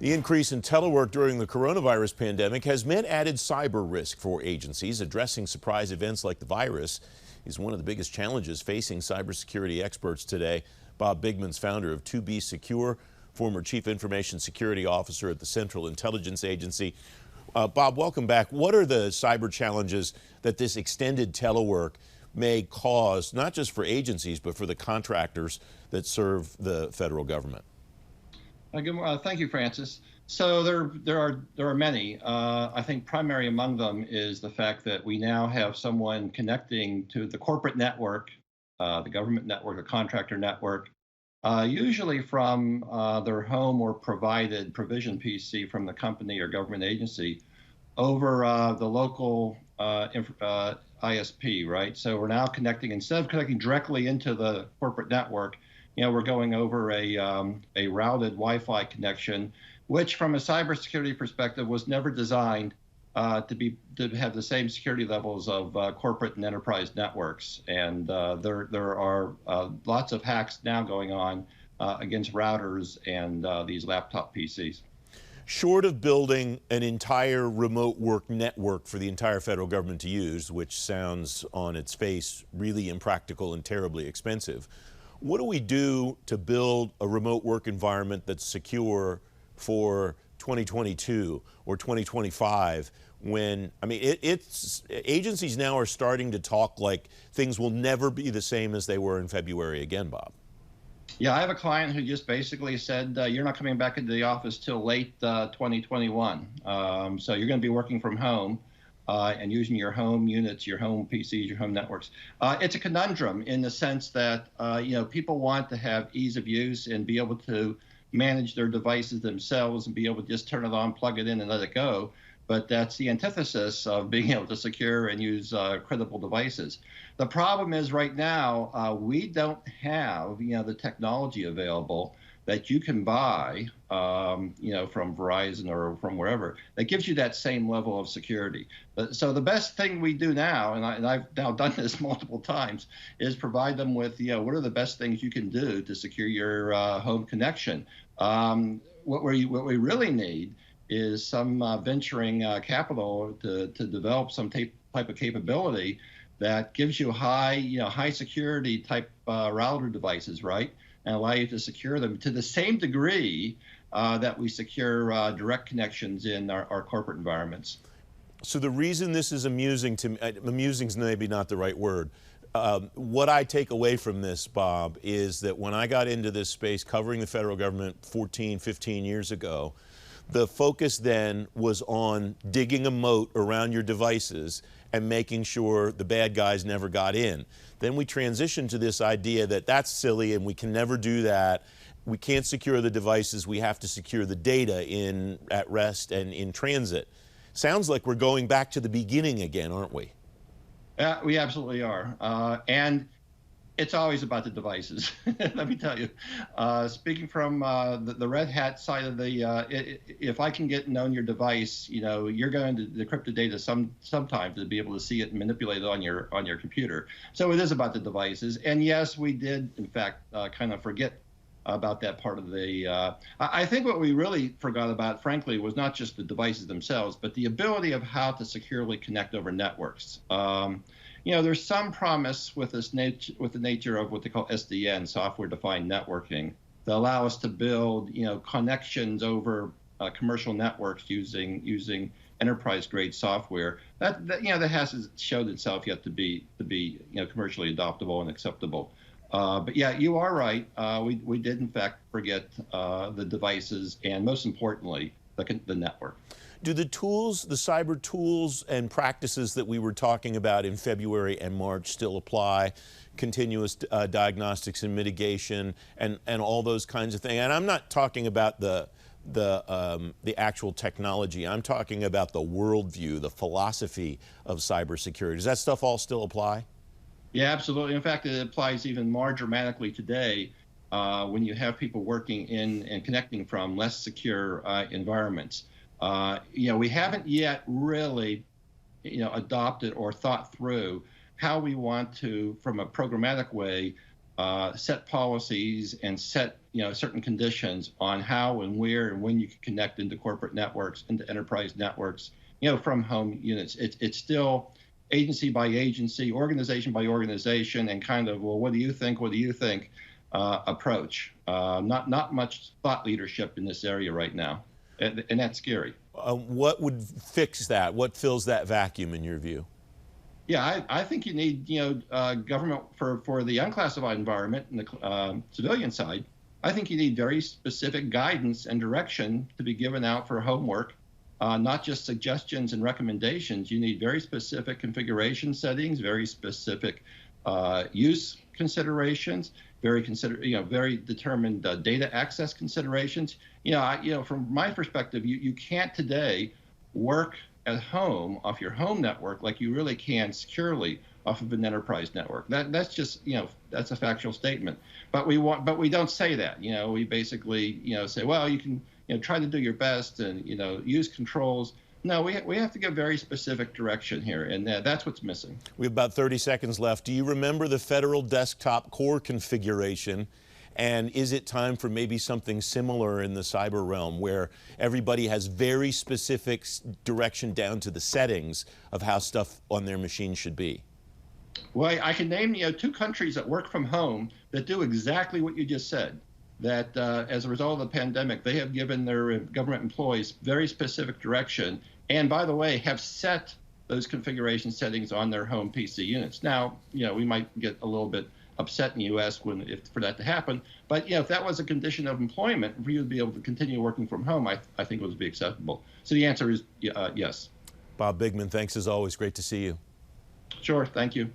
The increase in telework during the coronavirus pandemic has meant added cyber risk for agencies. Addressing surprise events like the virus is one of the biggest challenges facing cybersecurity experts today. Bob Bigman's founder of 2B Secure, former Chief Information Security Officer at the Central Intelligence Agency. Bob, welcome back. What are the cyber challenges that this extended telework may cause, not just for agencies, but for the contractors that serve the federal government? Thank you, Francis. So there are many. I think primary among them is the fact that we now have someone connecting to the corporate network, the government network, the contractor network, usually from their home or provision PC from the company or government agency over the local ISP, right? So we're now connecting, instead of connecting directly into the corporate network, we're going over a routed Wi-Fi connection, which from a cybersecurity perspective was never designed to have the same security levels of corporate and enterprise networks. And there are lots of hacks now going on against routers and these laptop PCs. Short of building an entire remote work network for the entire federal government to use, which sounds on its face really impractical and terribly expensive, what do we do to build a remote work environment that's secure for 2022 or 2025 when, I mean, agencies now are starting to talk like things will never be the same as they were in February again, Bob? Yeah, I have a client who just basically said, you're not coming back into the office till late 2021. So you're going to be working from home and using your home units, your home PCs, your home networks. It's a conundrum in the sense that, people want to have ease of use and be able to manage their devices themselves and be able to just turn it on, plug it in, and let it go. But that's the antithesis of being able to secure and use credible devices. The problem is right now, we don't have, the technology available that you can buy, from Verizon or from wherever, that gives you that same level of security. So the best thing we do now, and I've now done this multiple times, is provide them with, what are the best things you can do to secure your home connection. What we really need is some venturing capital to develop some type of capability that gives you high security type router devices, right? And allow you to secure them to the same degree that we secure direct connections in our corporate environments. So the reason this is amusing to me, amusing is maybe not the right word. What I take away from this, Bob, is that when I got into this space covering the federal government 14, 15 years ago, the focus then was on digging a moat around your devices and making sure the bad guys never got in. Then we transitioned to this idea that that's silly and we can never do that. We can't secure the devices, we have to secure the data at rest and in transit. Sounds like we're going back to the beginning again, aren't we? Yeah, we absolutely are. And it's always about the devices, let me tell you. Speaking from the Red Hat side of if I can get and own your device, you're going to decrypt the data sometimes to be able to see it and manipulate it on your computer. So it is about the devices. And yes, we did, in fact, kind of forget about that part of I think what we really forgot about, frankly, was not just the devices themselves, but the ability of how to securely connect over networks. There's some promise with the nature of what they call SDN, software-defined networking, that allow us to build, connections over commercial networks using enterprise-grade software. That hasn't showed itself yet to be commercially adoptable and acceptable. But yeah, you are right. We did in fact forget the devices and, most importantly, the network. Do the tools, the cyber tools and practices that we were talking about in February and March still apply? Continuous diagnostics and mitigation and all those kinds of things. And I'm not talking about the actual technology. I'm talking about the worldview, the philosophy of cybersecurity. Does that stuff all still apply? Yeah, absolutely. In fact, it applies even more dramatically today when you have people working in and connecting from less secure environments. We haven't yet really, adopted or thought through how we want to, from a programmatic way, set policies and set certain conditions on how and where and when you can connect into corporate networks, into enterprise networks, from home units. It's still agency by agency, organization by organization, and kind of, well, what do you think? What do you think? Approach. Not much thought leadership in this area right now, and that's scary. What would fix that? What fills that vacuum in your view? Yeah, I think you need, government for the unclassified environment and the civilian side. I think you need very specific guidance and direction to be given out for homework, not just suggestions and recommendations. You need very specific configuration settings, very specific use considerations, very determined data access considerations. From my perspective, you can't today work at home off your home network like you really can securely off of an enterprise network. That's just that's a factual statement. But we don't say that. We basically say, well, you can try to do your best and use controls. No, we have to give very specific direction here, and that's what's missing. We have about 30 seconds left. Do you remember the federal desktop core configuration? And is it time for maybe something similar in the cyber realm where everybody has very specific direction down to the settings of how stuff on their machine should be? Well, I can name 2 countries that work from home that do exactly what you just said. That as a result of the pandemic, they have given their government employees very specific direction, and by the way, have set those configuration settings on their home PC units. Now, we might get a little bit upset in the U.S. for that to happen, but if that was a condition of employment, for you to be able to continue working from home, I think it would be acceptable. So the answer is yes. Bob Bigman, thanks as always. Great to see you. Sure, thank you.